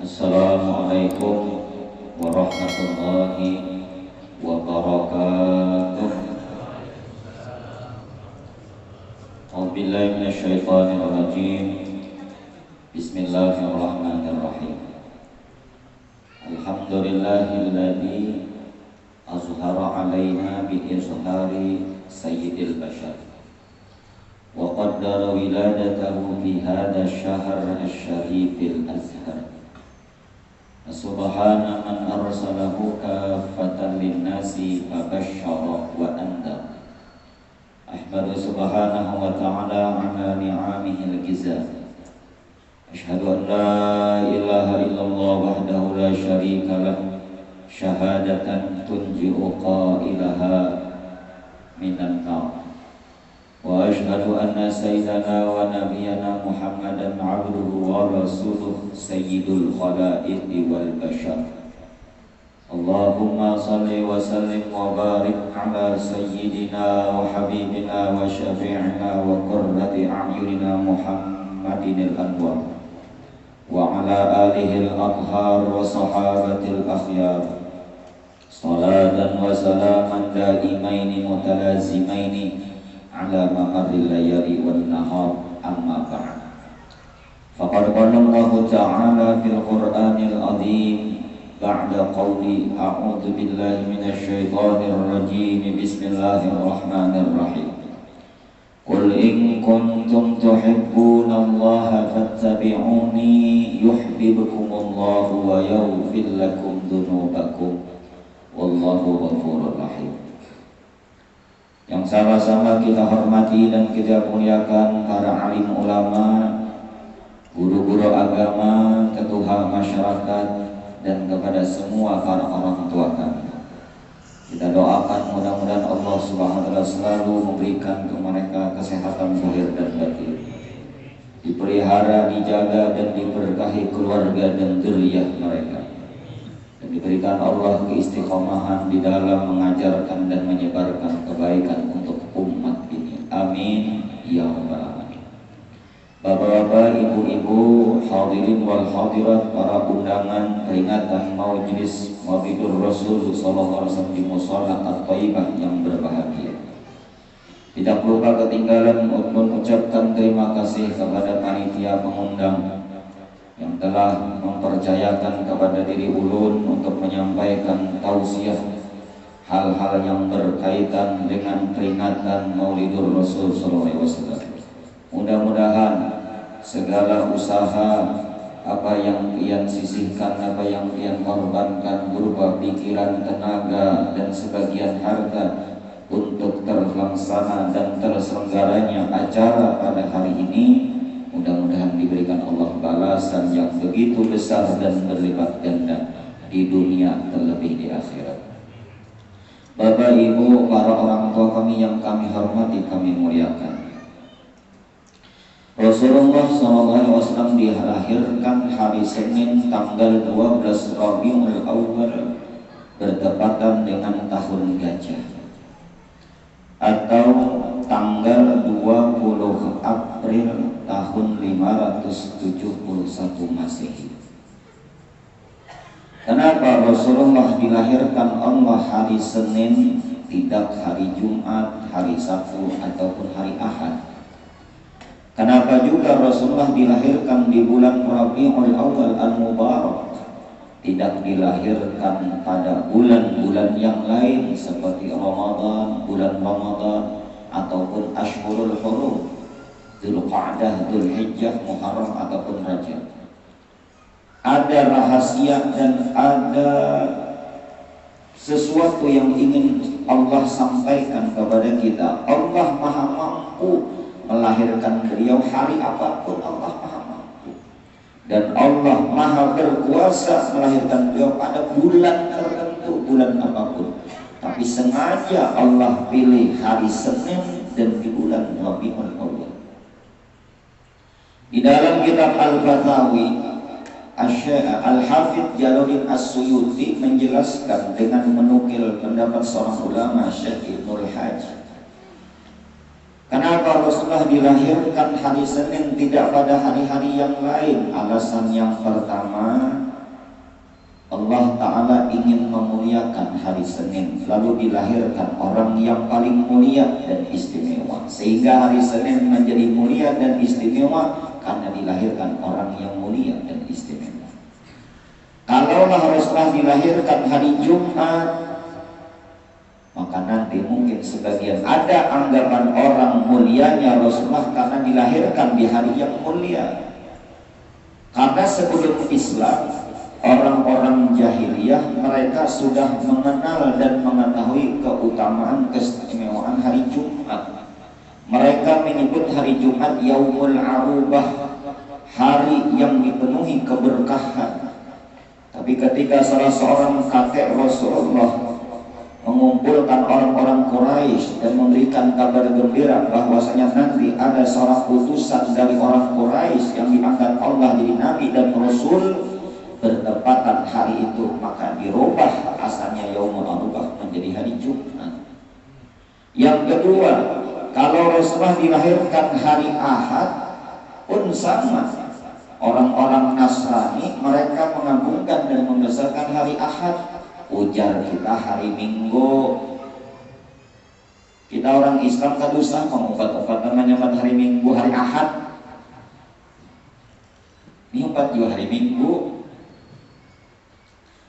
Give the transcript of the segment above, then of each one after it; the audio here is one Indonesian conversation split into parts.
Assalamualaikum warahmatullahi wabarakatuh. A'udzubillahi minasyaitonir rajim. Bismillahirrahmanirrahim. Alhamdulillahilladzi azhara alaina bi izhari sayyidil bashar wa qaddara wiladatahu fi hadha ash-shahr asy-syarifil azhar. Subhana man arsalahu kaffatan lin-nasi fabashshara wa andar. Ahmadu subhanahu wa ta'ala ala ni'amihil gizah. Asyhadu an la ilaha illallah wahdahu la syarika lah, syahadatan tunji'u qailaha minan nar. Wa asyhadu anna sayyidana wa nabiyyana Muhammadan abduhu wa rasuluh sayyidul khalaiqi wal bashar. Allahumma salli wa sallim wa barik ala sayyidina wa habibina wa syafi'ina wa qurrati a'yunina Muhammadinil anwar wa ala alihi al-athhar wa sahabatil akhyar. Salatan wa salaman daimaini mutalazimaini ala mamarril layali wan nahar, amma ba'd. Faqad qala Allah ta'ala fil Qur'anil azim ba'da qawli a'udzu billahi minasy syaithanir rajim. Bismillahirrahmanirrahim. Qul in kuntum tuhibbunallaha fattabi'uni yuhibbukumullahu wa yaghfir lakum dzunubakum wallahu ghafurur rahim. Yang sama-sama kita hormati dan kita muliakan para alim ulama, guru-guru agama, ketua masyarakat, dan kepada semua para orang tua kami. Kita doakan mudah-mudahan Allah Subhanahu wa taala selalu memberikan ke mereka kesehatan zahir dan batin, dipelihara, dijaga dan diberkahi keluarga dan dzurriyyah mereka, dan diberikan Allah keistiqomahan di dalam mengajarkan dan menyebarkan kebaikan untuk umat ini. Amin ya rabbal alamin. Bapak-bapak, ibu-ibu, hadirin wal hadirat, para undangan peringatan majelis Maulidur Rasul sallallahu alaihi wasallam di Musholla At-Thayyibah yang berbahagia. Tidak lupa ketinggalan mengucapkan terima kasih kepada panitia pengundang yang telah mempercayakan kepada diri ulun untuk menyampaikan tausiah hal-hal yang berkaitan dengan peringatan Maulidur Rasul sallallahu alaihi wasallam. Mudah-mudahan segala usaha, apa yang pian sisihkan, apa yang pian korbankan berupa pikiran, tenaga, dan sebagian harta untuk terlaksana dan terselenggaranya acara pada hari ini, mudah-mudahan diberikan Allah balasan yang begitu besar dan berlipat ganda di dunia terlebih di akhirat. Bapak, ibu, para orang tua kami yang kami hormati, kami muliakan. Rasulullah SAW dilahirkan hari Senin tanggal 12 Rabiul Awal bertepatan dengan tahun gajah, atau tanggal 20 April tahun 571 Masehi. Kenapa Rasulullah dilahirkan Allah hari Senin, tidak hari Jumat, hari Sabtu, ataupun hari Ahad? Kenapa juga Rasulullah dilahirkan di bulan Rabiul Awal Al-Mubarak, tidak dilahirkan pada bulan-bulan yang lain seperti Ramadan, bulan Ramadan, ataupun Ashhurul Hurum, Dzulqa'dah, Dzulhijjah, Muharram, ataupun Rajab? Ada rahasia dan ada sesuatu yang ingin Allah sampaikan kepada kita. Allah Maha Mampu melahirkan beliau hari apapun, Allah Maha Mampu. Dan Allah Maha Berkuasa melahirkan beliau pada bulan tertentu, bulan apapun. Tapi sengaja Allah pilih hari Senin dan di bulan Rabiul Awal. Di dalam kitab Al-Fatawi, Al-Hafidz Jalaluddin As-Suyuti menjelaskan dengan menukil pendapat seorang ulama, Syekh Ibnul Hajj, kenapa Rasulullah dilahirkan hari Senin tidak pada hari-hari yang lain? Alasan yang pertama, Allah Ta'ala ingin memuliakan hari Senin, lalu dilahirkan orang yang paling mulia dan istimewa, sehingga hari Senin menjadi mulia dan istimewa karena dilahirkan orang yang mulia dan istimewa. Kalaulah Rasulullah dilahirkan hari Jumat, maka nanti mungkin sebagian ada anggapan orang mulianya Rasulullah karena dilahirkan di hari yang mulia. Karena sebelum Islam, orang-orang jahiliyah mereka sudah mengenal dan mengetahui keutamaan keistimewaan hari Jumat. Mereka menyebut hari Jumat Yaumul Arubah, hari yang dipenuhi keberkahan. Tapi ketika salah seorang kakek Rasulullah mengumpulkan orang-orang Quraisy dan memberikan kabar gembira bahwasanya nanti ada seorang utusan dari orang Quraisy yang diangkat Allah jadi nabi dan rasul, bertepatan hari itu, maka dirubah asalnya Yaumul Arubah menjadi hari Jumat. Yang kedua, kalau Rasulullah dilahirkan hari Ahad pun sama. Orang-orang Nasrani mereka mengagungkan dan membesarkan hari Ahad. Ujar kita hari Minggu. Kita orang Islam kan usah mengobat-obatan menyebut hari Minggu, hari Ahad. Ini obat juga hari Minggu.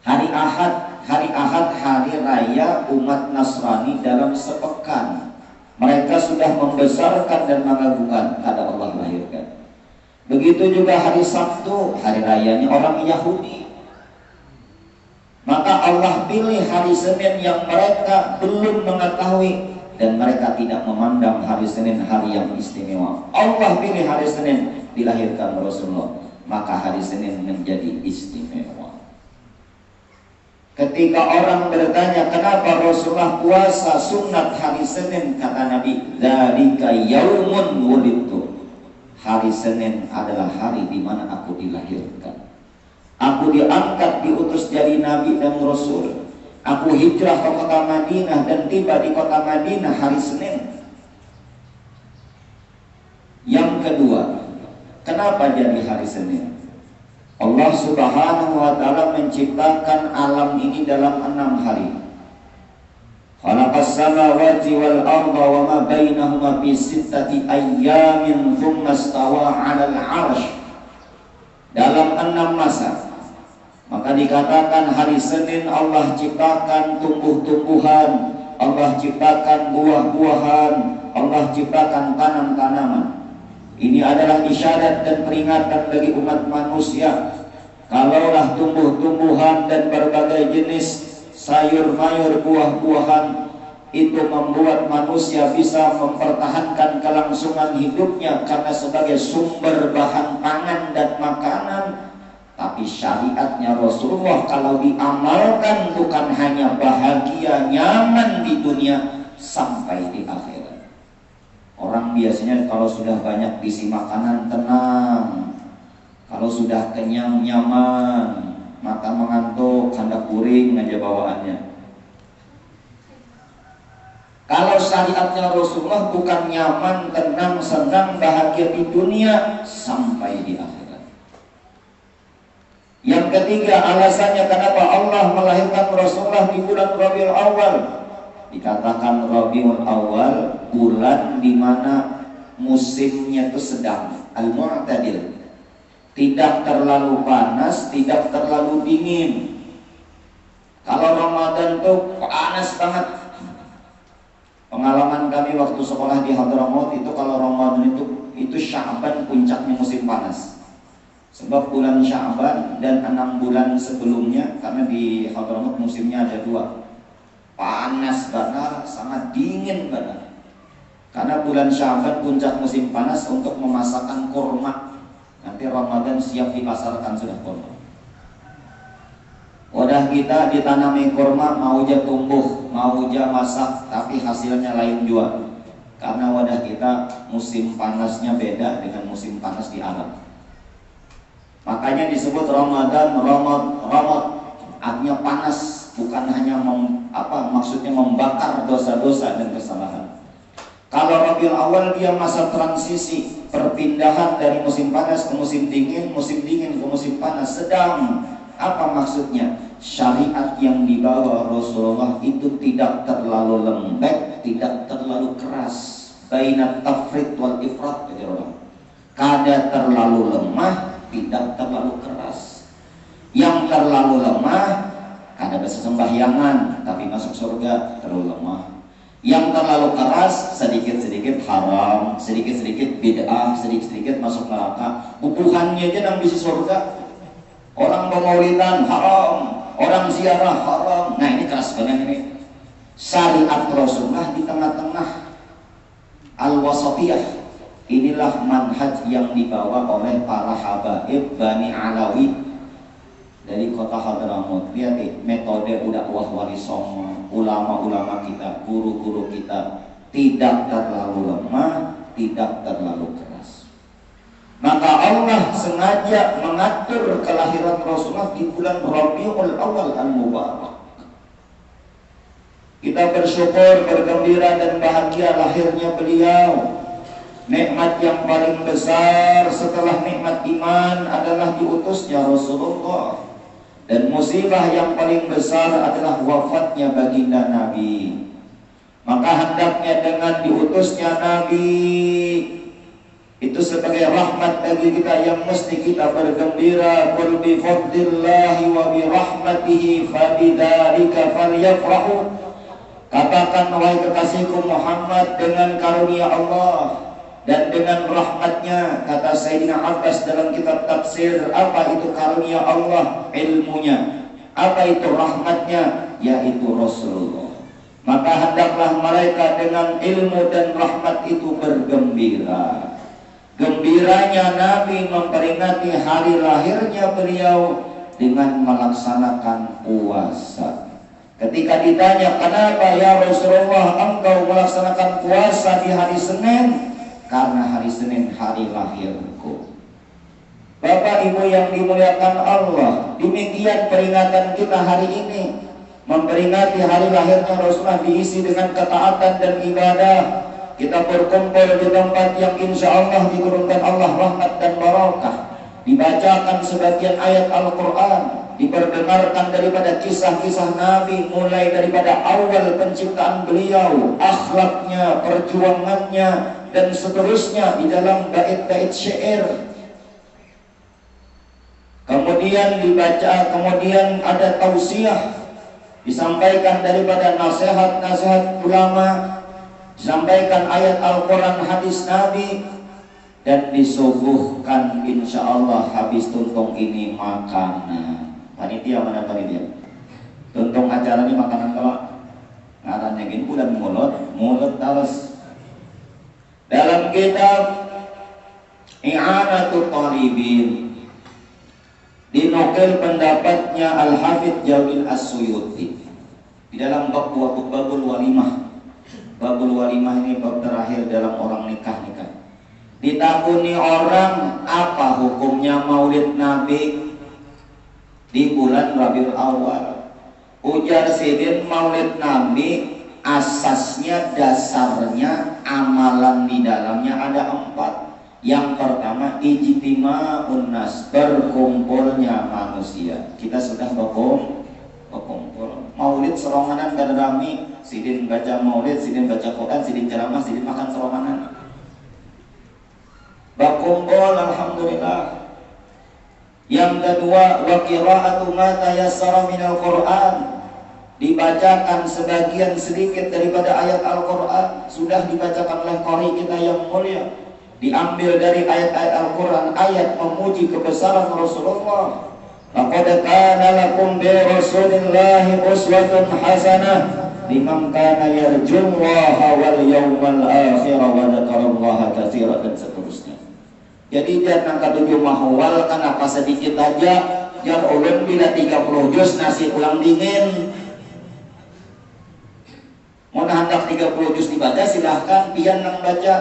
Hari Ahad, hari raya umat Nasrani dalam sepekan. Mereka sudah membesarkan dan mengagungkan kada Allah lahirkan. Begitu juga hari Sabtu, hari rayanya orang Yahudi. Maka Allah pilih hari Senin yang mereka belum mengetahui dan mereka tidak memandang hari Senin hari yang istimewa. Allah pilih hari Senin dilahirkan Rasulullah, maka hari Senin menjadi istimewa. Ketika orang bertanya kenapa Rasulullah puasa sunat hari Senin, kata Nabi, dzalika yaumun wulidtu. Hari Senin adalah hari di mana aku dilahirkan. Aku diangkat, diutus jadi nabi dan rasul. Aku hijrah ke kota Madinah dan tiba di kota Madinah hari Senin. Yang kedua, kenapa jadi hari Senin? Allah Subhanahu wa ta'ala menciptakan alam ini dalam 6 hari. Khalaqas samawati wal arda wa ma bainahuma fi sittati ayyamin thumma istawa 'alal 'arsy. Dalam 6 masa. Maka dikatakan hari Senin Allah ciptakan tumbuh-tumbuhan, Allah ciptakan buah-buahan, Allah ciptakan tanam-tanaman. Ini adalah isyarat dan peringatan bagi umat manusia. Kalaulah tumbuh-tumbuhan dan berbagai jenis sayur-mayur, buah-buahan itu membuat manusia bisa mempertahankan kelangsungan hidupnya karena sebagai sumber bahan pangan dan makanan. Tapi syariatnya Rasulullah kalau diamalkan bukan hanya bahagia, nyaman di dunia sampai di akhirat. Orang biasanya kalau sudah banyak isi makanan tenang, kalau sudah kenyang nyaman, mata mengantuk, hendak kuring aja bawaannya. Kalau syariatnya Rasulullah bukan nyaman, tenang, senang, bahagia di dunia sampai di akhirat. Yang ketiga, alasannya kenapa Allah melahirkan Rasulullah di bulan Rabiul Awal. Dikatakan Rabiul Awal bulan di mana musimnya itu sedang, al-mu'tadil. Tidak terlalu panas, tidak terlalu dingin. Kalau Ramadan tuh panas banget. Pengalaman kami waktu sekolah di Hadramaut itu kalau Ramadan itu Sya'ban puncaknya musim panas. Sebab bulan Sya'ban dan 6 bulan sebelumnya, karena di Hadramaut musimnya ada 2. Panas banget, sangat dingin banget. Karena bulan Sya'ban puncak musim panas untuk memasakkan kurma. Nanti Ramadan siap dipasarkan sudah kurma. Wadah kita ditanami kurma, mau aja tumbuh, mau aja masak, tapi hasilnya lain jua. Karena wadah kita musim panasnya beda dengan musim panas di Arab. Makanya disebut Ramadan, artinya panas, bukan hanya maksudnya membakar dosa-dosa dan kesalahan. Kalau Rabiul Awal dia masa transisi, perpindahan dari musim panas ke musim dingin ke musim panas sedang. Apa maksudnya? syariat yang dibawa Rasulullah itu tidak terlalu lembek, tidak terlalu keras. Bainat tafrid wal ifrat, kata orang. Kada terlalu lemah, tidak terlalu keras. Yang terlalu lemah, kada bisa sembahyangan, tapi masuk surga, terlalu lemah. Yang terlalu keras, sedikit-sedikit haram, sedikit-sedikit bid'ah, sedikit-sedikit masuk neraka. Bubuhannya aja nang bisa surga. Orang pemaulidan haram, orang ziarah haram. Nah ini keras banget ini. Syariat Rasulullah di tengah-tengah, al-wasatiyah. Inilah manhaj yang dibawa oleh para habaib Bani Alawi dari kota Hadramaut. Lihat nih, metode dakwah wali songo, ulama-ulama kita, guru-guru kita, tidak terlalu lemah, tidak terlalu keras. Maka Allah sengaja mengatur kelahiran Rasulullah di bulan Rabiul Awal al-Mubarak. Kita bersyukur, bergembira dan bahagia lahirnya beliau. Nikmat yang paling besar setelah nikmat iman adalah diutusnya Rasulullah. Dan musibah yang paling besar adalah wafatnya baginda Nabi. Maka hendaknya dengan diutusnya Nabi itu sebagai rahmat bagi kita yang mesti kita bergembira. Qul bi fadlillahi wa bi rahmatihi fabidzalika falyafrahu. Katakan wahai kekasihku Muhammad, dengan karunia Allah dan dengan rahmatnya. Kata Sayyidina Abbas dalam kitab tafsir, apa itu karunia Allah? Ilmunya. Apa itu rahmatnya? Yaitu Rasulullah. Maka hendaklah mereka dengan ilmu dan rahmat itu bergembira. Gembiranya Nabi memperingati hari lahirnya beliau dengan melaksanakan puasa. Ketika ditanya, kenapa ya Rasulullah engkau melaksanakan puasa di hari Senin? Karena hari Senin hari lahirku. Bapak Ibu yang dimuliakan Allah, demikian peringatan kita hari ini. Memperingati hari lahirnya Rasulullah diisi dengan ketaatan dan ibadah. Kita berkumpul di tempat yang insya Allah diturunkan Allah rahmat dan barakah. Dibacakan sebagian ayat Al-Quran, diperdengarkan daripada kisah-kisah Nabi, mulai daripada awal penciptaan beliau, akhlaknya, perjuangannya, dan seterusnya di dalam bait-bait syair. Kemudian dibaca, kemudian ada tausiah, disampaikan daripada nasihat-nasihat ulama, disampaikan ayat Al-Quran, hadis Nabi, dan disuguhkan insya Allah habis tuntung ini makanan. Panitia mana panitia? Tuntung acara ini makanan kalau ngarannya gini udah mulut talas. Dalam kitab I'anatul Talibin dinukil pendapatnya Al-Hafidz Jalil As-Suyuti di dalam babul walimah. Babul walimah ini bab terakhir dalam orang nikah. Ditakuni orang, apa hukumnya maulid Nabi di bulan Rabiul Awal? Ujar sidin, maulid Nabi asasnya, dasarnya, amalan di dalamnya ada 4. Yang pertama, ijtima'un nas, berkumpulnya manusia. Kita sudah berkumpul. Maulid seronganan dan rami, sidin baca maulid, sidin baca Quran, sidin ceramah, sidin makan seronganan. Berkumpul, alhamdulillah. Yang kedua, wa qira'atu ma tayassara minal Qur'an, dibacakan sebagian sedikit daripada ayat Al-Quran. Sudah dibacakan oleh qari kita yang mulia, diambil dari ayat-ayat Al-Quran, ayat memuji kebesaran Rasulullah. Laqad kana lakum bi Rasulillahi uswatun hasanah liman kana yarjullaha wal yawmal akhir wa dzakarallaha katsiran, dan seterusnya. Jadi dia nangka 7 mahwal, kenapa sedikit aja? Jar ulun bila 30 juz nasi ulang dingin. Mau hendak 30 juz dibaca silahkan, pian nang baca.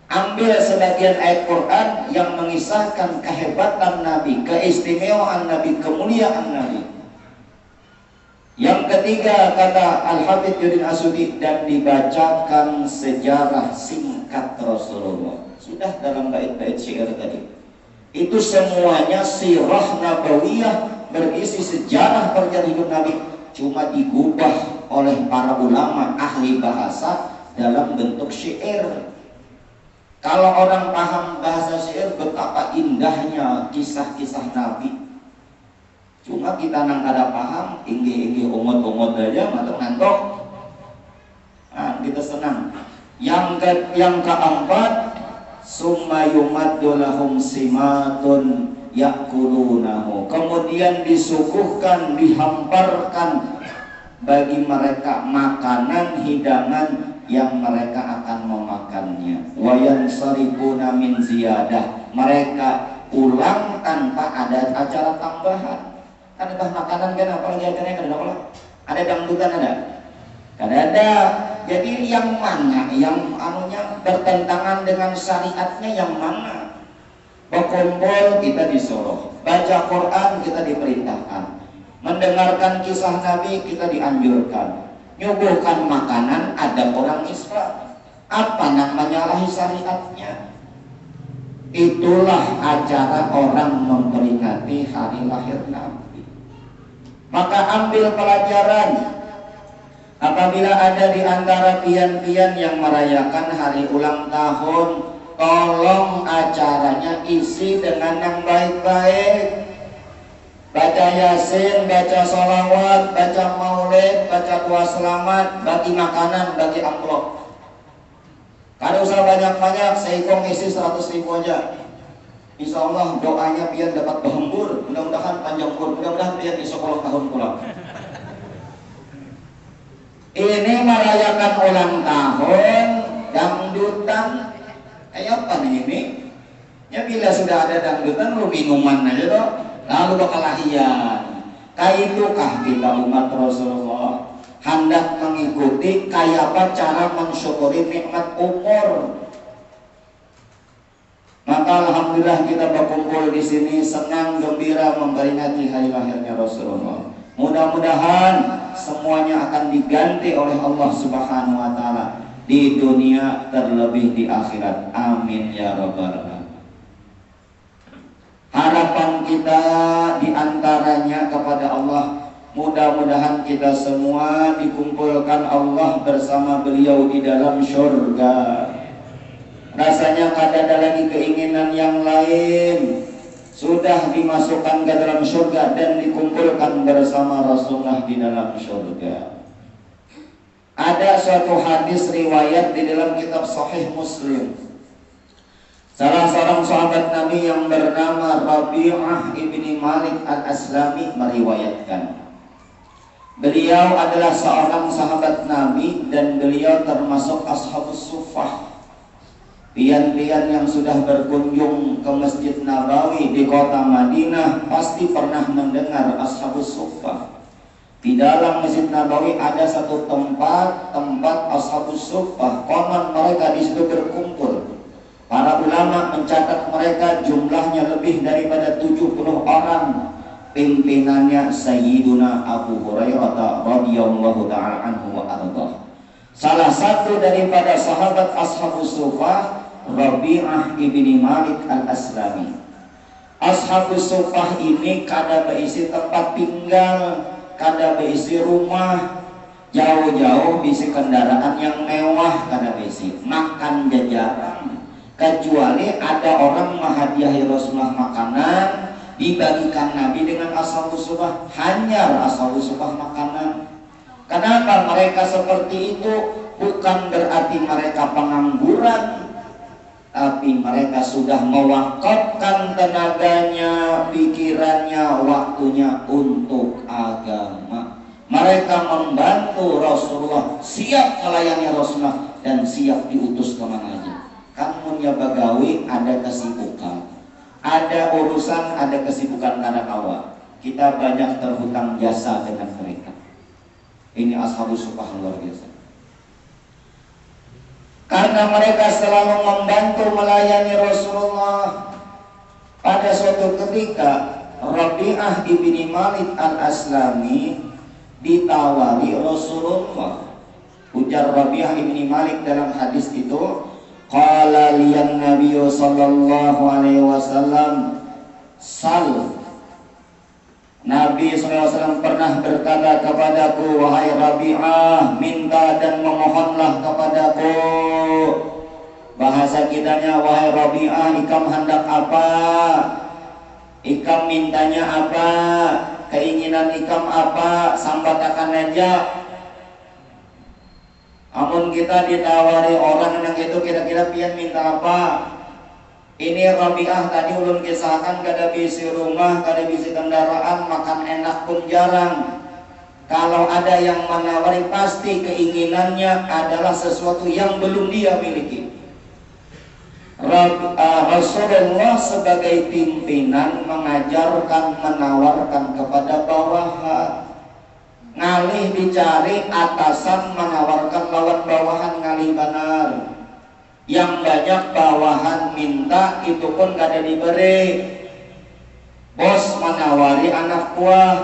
Ambil sebagian ayat Quran yang mengisahkan kehebatan Nabi, keistimewaan Nabi, kemuliaan Nabi. Yang ketiga, kata Al-Hafidz Jalil As-Suyuti, dan dibacakan sejarah singkat Rasulullah. Sudah dalam bait-bait syair tadi. Itu semuanya sirah nabawiyah berisi sejarah perjalanan hidup Nabi cuma digubah oleh para ulama ahli bahasa dalam bentuk syair. Kalau orang paham bahasa syair, betapa indahnya kisah-kisah Nabi. Cuma kita nang kada paham, inggi umut-umut aja, ngantuk. Nah, kita senang. Yang keempat, summa yumaddu lahum simatun yakulunahu. Kemudian disuguhkan, dihamparkan bagi mereka makanan hidangan yang mereka akan memakannya. Wa yansarifuna min ziyadah. Mereka pulang tanpa ada acara tambahan. Kan ada makanan kan apalagi acaranya kan ada. Ada dangdutan ada? Kada ada. Jadi yang mana yang anunya bertentangan dengan syariatnya yang mana? Berkumpul kita disuruh, baca Quran kita diperintahkan, mendengarkan kisah Nabi kita dianjurkan. Nyuguhkan makanan ada orang Islam, apa namanya menyalahi syariatnya? Itulah acara orang memperingati hari lahir Nabi. Maka ambil pelajaran, apabila ada di antara pian-pian yang merayakan hari ulang tahun, tolong acaranya isi dengan yang baik-baik. Baca Yasin, baca sholawat, baca maulid, baca doa selamat, bagi makanan, bagi amplop. Kalau usah banyak-banyak, seikong isi 100.000 aja. Insya Allah doanya biar dapat berhembur, mudah-mudahan panjang umur, mudah-mudahan biar di 10 tahun pulang. Ini merayakan ulang tahun, dangdutan, kayak apa nih ini? Ya bila sudah ada dangdutan, lu minuman aja dong. Lalu bakal lahian. Kaitukah kita umat Rasulullah hendak mengikuti kayak apa cara mensyukuri nikmat umur? Maka alhamdulillah kita berkumpul di sini senang gembira memperingati hari lahirnya Rasulullah. Mudah-mudahan semuanya akan diganti oleh Allah Subhanahu wa taala di dunia terlebih di akhirat. Amin ya rabbal alamin. Harapan kita diantaranya kepada Allah, mudah-mudahan kita semua dikumpulkan Allah bersama beliau di dalam syurga. Rasanya kada ada lagi keinginan yang lain, sudah dimasukkan ke dalam syurga dan dikumpulkan bersama Rasulullah di dalam syurga. Ada suatu hadis riwayat di dalam kitab Sahih Muslim. Salah seorang sahabat Nabi yang bernama Rabi'ah ibni Malik al-Aslami meriwayatkan, beliau adalah seorang sahabat Nabi dan beliau termasuk Ashabus Suffah, pian-pian yang sudah berkunjung ke Masjid Nabawi di kota Madinah pasti pernah mendengar Ashabus Suffah. Di dalam Masjid Nabawi ada satu tempat Ashabus Suffah, konon mereka di situ berkumpul. Para ulama mencatat mereka jumlahnya lebih daripada 70 orang. Pimpinannya Sayyiduna Abu Hurairah radhiyallahu ta'ala anhu wa ardhah. Salah satu daripada sahabat Ashabus Suffah, Rabi'ah ibni Malik al-Aslami. Ashabus Suffah ini kada berisi tempat tinggal, kada berisi rumah, jauh-jauh berisi kendaraan yang mewah, kada berisi makan jajaran. Kecuali ada orang menghadiahi Rasulullah makanan, dibagikan Nabi dengan Ashabus Suffah, hanya Ashabus Suffah makanan. Kenapa mereka seperti itu? Bukan berarti mereka pengangguran, tapi mereka sudah mewakafkan tenaganya, pikirannya, waktunya untuk agama. Mereka membantu Rasulullah, siap melayani Rasulullah dan siap diutus kemana aja. Kamu ya bagawi ada kesibukan, ada urusan, ada kesibukan karena kawa. Kita banyak terhutang jasa dengan mereka. Ini Ashabus Suffah luar biasa. Karena mereka selalu membantu melayani Rasulullah. Pada suatu ketika Rabi'ah ibni Malik al-Aslami ditawari Rasulullah. Ujar Rabi'ah ibni Malik dalam hadis itu, qala liyan Nabiy sallallahu alaihi wasallam sal. Nabi SAW pernah berkata kepadaku, wahai Rabi'ah, minta dan memohonlah kepadaku. Bahasa kitanya, wahai Rabi'ah, ikam hendak apa? Ikam mintanya apa? Keinginan ikam apa? Sambat akan aja. Amun kita ditawari orang yang itu kira-kira pian minta apa? Ini Rabi'ah tadi ulun kisahkan kada bisi rumah, kada bisi kendaraan, makan enak pun jarang. Kalau ada yang menawari pasti keinginannya adalah sesuatu yang belum dia miliki. Rasulullah sebagai pimpinan mengajarkan, menawarkan kepada bawahan. Ngalih dicari atasan menawarkan lawan bawahan ngalih benar. Yang banyak bawahan minta itu pun kada diberi. Bos menawari anak buah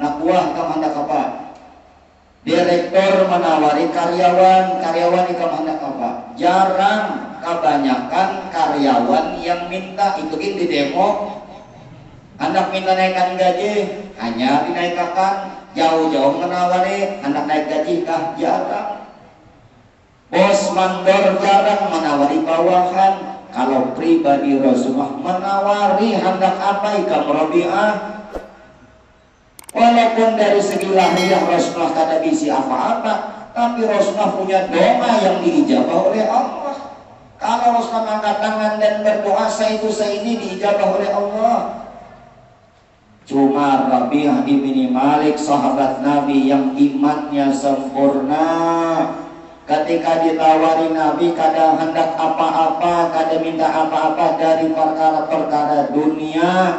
ikam hendak apa? Direktur menawari karyawan ikam hendak apa? Jarang, kebanyakan karyawan yang minta itu di demo. Hendak minta naikkan gaji, hanya dinaikkan. Jauh-jauh menawari hendak naik gaji kah? Jarang. Bos mandor jarang menawari bawahan. Kalau pribadi Rasulullah menawari hendak apa ikam Rabi'ah. Walaupun dari segi lahiriah Rasulullah kada bisi apa-apa, tapi Rasulullah punya doa yang diijabah oleh Allah. Kalau Rasulullah angkat tangan dan berdoa itu ini diijabah oleh Allah. Cuma Rabi'ah ibni Malik, sahabat Nabi yang imannya sempurna, ketika ditawari Nabi kada hendak apa-apa, kada minta apa-apa dari perkara-perkara dunia,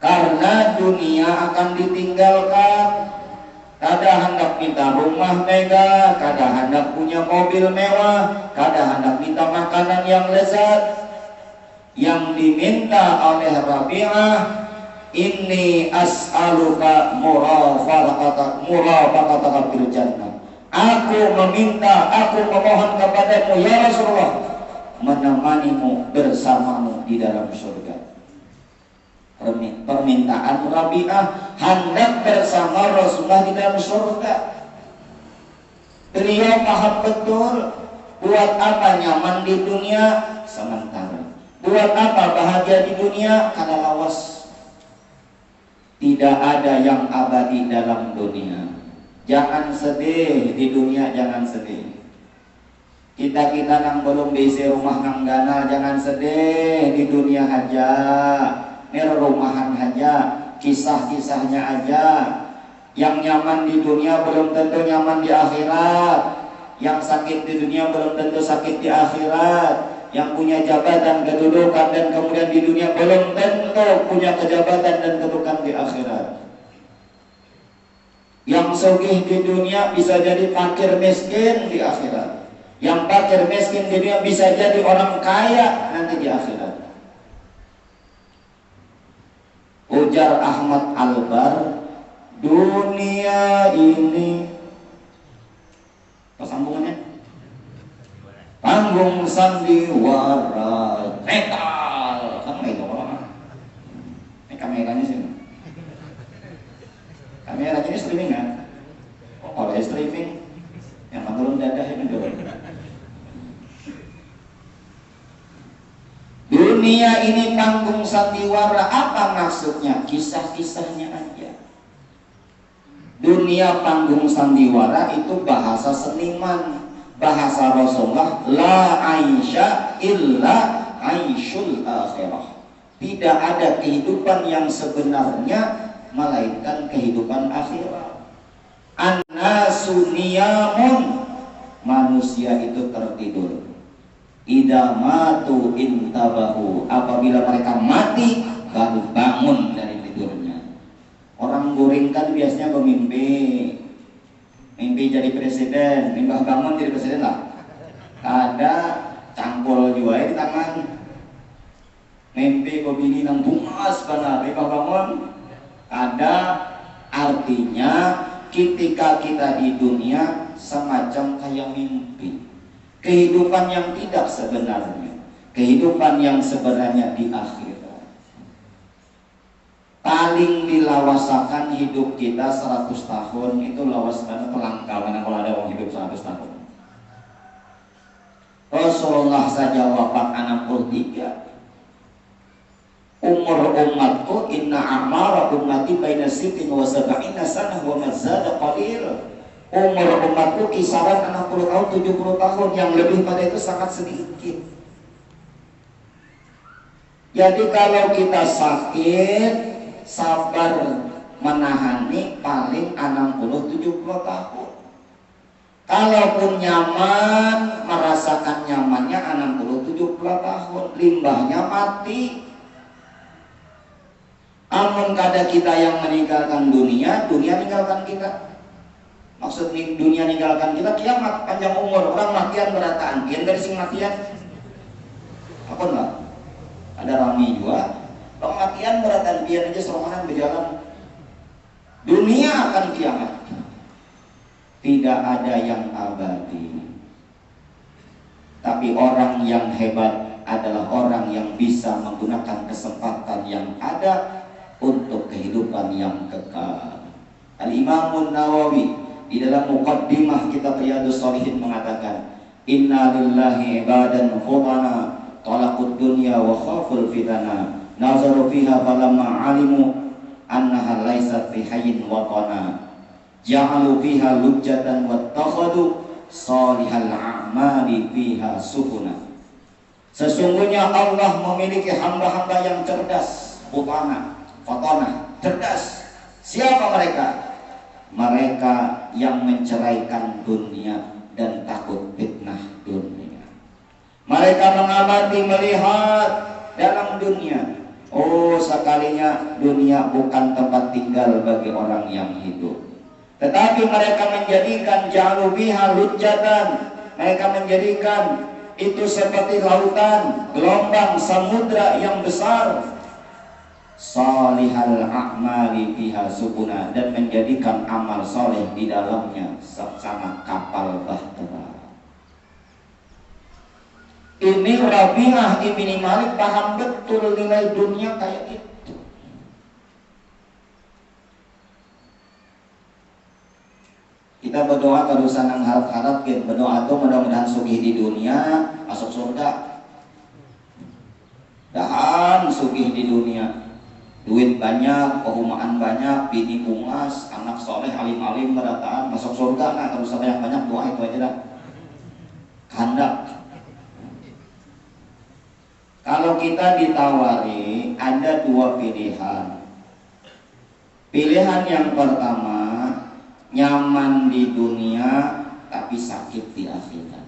karena dunia akan ditinggalkan. Kada hendak minta rumah megah, kada hendak punya mobil mewah, kada hendak minta makanan yang lezat. Yang diminta oleh Rabi'ah, inni as'aluka murafaqataka fil jannah. Aku meminta, aku memohon kepadamu ya Rasulullah, menemanimu bersamamu di dalam surga. Permintaan Rabi'ah hendak bersama Rasulullah di dalam surga. Beliau paham betul buat apa nyaman di dunia sementara, buat apa bahagia di dunia kada lawas. Tidak ada yang abadi dalam dunia. Jangan sedih di dunia, jangan sedih. Kita nang belum bisa rumah nang gana, jangan sedih di dunia aja. Ini rumahan aja, kisah-kisahnya aja. Yang nyaman di dunia belum tentu nyaman di akhirat. Yang sakit di dunia belum tentu sakit di akhirat. Yang punya jabatan, kedudukan dan kemudian di dunia belum tentu punya kejabatan dan kedudukan di akhirat. Yang sugih di dunia bisa jadi fakir miskin di akhirat. Yang fakir miskin di dunia bisa jadi orang kaya nanti di akhirat. Ujar Ahmad Albar, dunia ini apa sambungannya? Panggung sandiwara metal. Kan itu orang. Ini kameranya sih. Kamera ini streaming kan? Oh, kalau streaming yang turun dadah ini dulu. Dunia ini panggung sandiwara, apa maksudnya? Kisah-kisahnya aja. Dunia panggung sandiwara itu bahasa seniman. Bahasa Rasulullah, la aisha illa aishul akhirah. Tidak ada kehidupan yang sebenarnya melainkan kehidupan akhirat. An-nasu niyamun, manusia itu tertidur. Idza matu intabahu, apabila mereka mati baru bangun dari tidurnya. Orang guring kan biasanya bermimpi. Mimpi jadi presiden, mimpi bangun jadi presiden lah. Ada cangkul juga di tangan. Mimpi bini nang bungas benar, mimpi bangun. Ada, artinya ketika kita di dunia semacam kayak mimpi. Kehidupan yang tidak sebenarnya, kehidupan yang sebenarnya di akhirat. paling dilawasakan hidup kita 100 tahun itu lawas karena pelangkah mana kalau ada orang hidup 100 tahun. Rasulullah saja wafat 63. Umur umatku inna a'mara ummati baina sittin wa sab'ina sanah wa mazada qalil. Umur umatku kisaran 60 tahun 70 tahun, yang lebih pada itu sangat sedikit. Jadi kalau kita sakit sabar menahani paling 60-70 tahun. Kalaupun nyaman, merasakan nyamannya 60-70 tahun, limbahnya mati. Amun kada kita yang meninggalkan dunia, dunia meninggalkan kita. Maksud dunia meninggalkan kita, kiamat, panjang umur. Orang matian berataan, kian dari sing matian. Apa enggak? Ada rami juga. Orang matian berataan, kian aja seromanan berjalan. Dunia akan kiamat. Tidak ada yang abadi. Tapi orang yang hebat adalah orang yang bisa menggunakan kesempatan yang ada untuk kehidupan yang kekal. Al-Imam Nawawi di dalam muqaddimah kitab Riyadhus Shalihin mengatakan, inna lillahi ibadan khutana talaqud dunya wa khaful fitana nazaru fiha falamma alimu annaha laysat fi hayyin watana ja'alu fiha lujjatan wattakhadu salihal a'mali fiha sufuna. Sesungguhnya Allah memiliki hamba-hamba yang cerdas, fatana, cerdas. Siapa mereka? Mereka yang menceraikan dunia dan takut fitnah dunia. Mereka mengamati, melihat dalam dunia. Oh, sekalinya dunia bukan tempat tinggal bagi orang yang hidup. Tetapi mereka menjadikan jalubiha lujatan. Mereka menjadikan itu seperti lautan, gelombang samudra yang besar. Salihal a'mali fiha subuna, dan menjadikan amal soleh di dalamnya sama kapal bahtera. Ini Rabi'ah ibni Malik paham betul nilai dunia kayak itu. Kita berdoa kalau sanang harap-harap, berdoa tuh mudah-mudahan sugih di dunia, masuk surga. Dahan sugih di dunia, duit banyak, kehumaan banyak, bini bungas, anak soleh, alim-alim, berataan, masuk surga. Nah, kalau banyak-banyak doa itu aja dah. Kehendak. Kalau kita ditawari, ada dua pilihan. Pilihan yang pertama, nyaman di dunia tapi sakit di akhirat.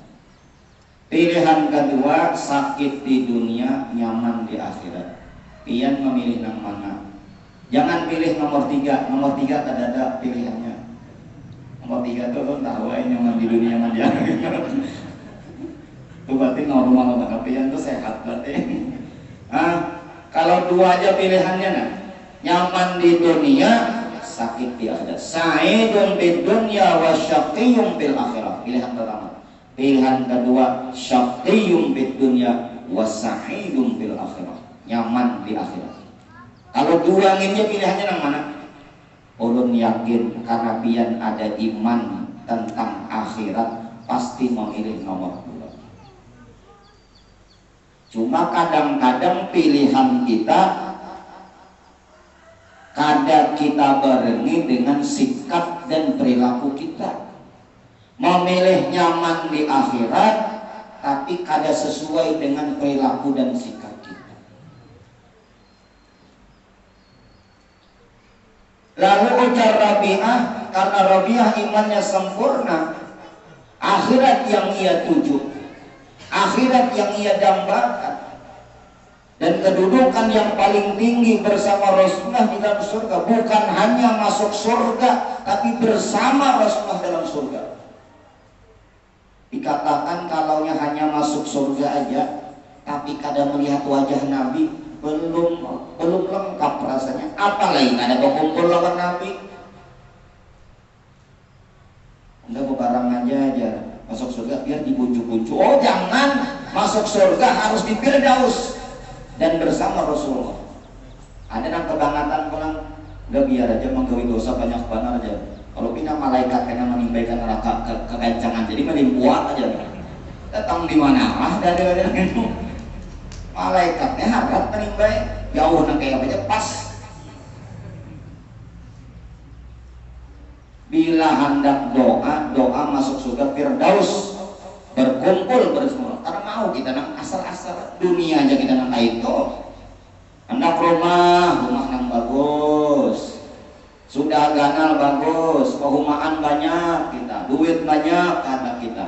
Pilihan kedua, sakit di dunia, nyaman di akhirat. Pian memilih yang mana? Jangan pilih nomor 3. Nomor 3 tidak ada pilihannya. Nomor 3 itu lo tahu nyaman di dunia, nyaman di akhirat. Itu berarti normal, pian itu sehat berarti. Kalau 2 aja pilihannya, nah, nyaman di dunia, sakit di akhirat. Sa'idun bid dunya wa syaqiyyun bil akhirah. Pilihan pertama. Pilihan kedua, syaqiyyun bid dunya wa sa'idun bil akhirah. Nyaman di akhirat. Kalau 2 ini pilihannya yang mana? Ulun yakin karena pian ada iman tentang akhirat, pasti memilih nomor 2. Cuma kadang-kadang pilihan kita kadang kita barengi dengan sikap dan perilaku kita. Memilih nyaman di akhirat tapi kada sesuai dengan perilaku dan sikap. Lalu ujar Rabi'ah, karena Rabi'ah imannya sempurna, akhirat yang ia tuju, akhirat yang ia dambakan, dan kedudukan yang paling tinggi bersama Rasulullah di dalam surga. Bukan hanya masuk surga, tapi bersama Rasulullah dalam surga. Dikatakan kalaunya hanya masuk surga aja, tapi kadang melihat wajah Nabi, belum lengkap rasanya. Apalagi ada berkumpul lawan Nabi. Udah barang aja masuk surga biar dibujuk-bujuk. Oh jangan, masuk surga harus di Firdaus dan bersama Rasulullah. Ada yang kebangatan pulang Udah biar aja menggawi dosa banyak benar aja. Kalau pindah malaikat kena menimbaikan neraka kekencangan, jadi mending buat aja. Datang di mana lah dari itu. Malaikatnya harap menimbai jauh nang kayak aja pas. Bila hendak doa masuk surga Firdaus, berkumpul bersama. Karena mau kita nang asal-asal dunia aja kita nang itu. Hendak rumah nang bagus, sudah ganal bagus, perumahan banyak kita, duit banyak hendak kita.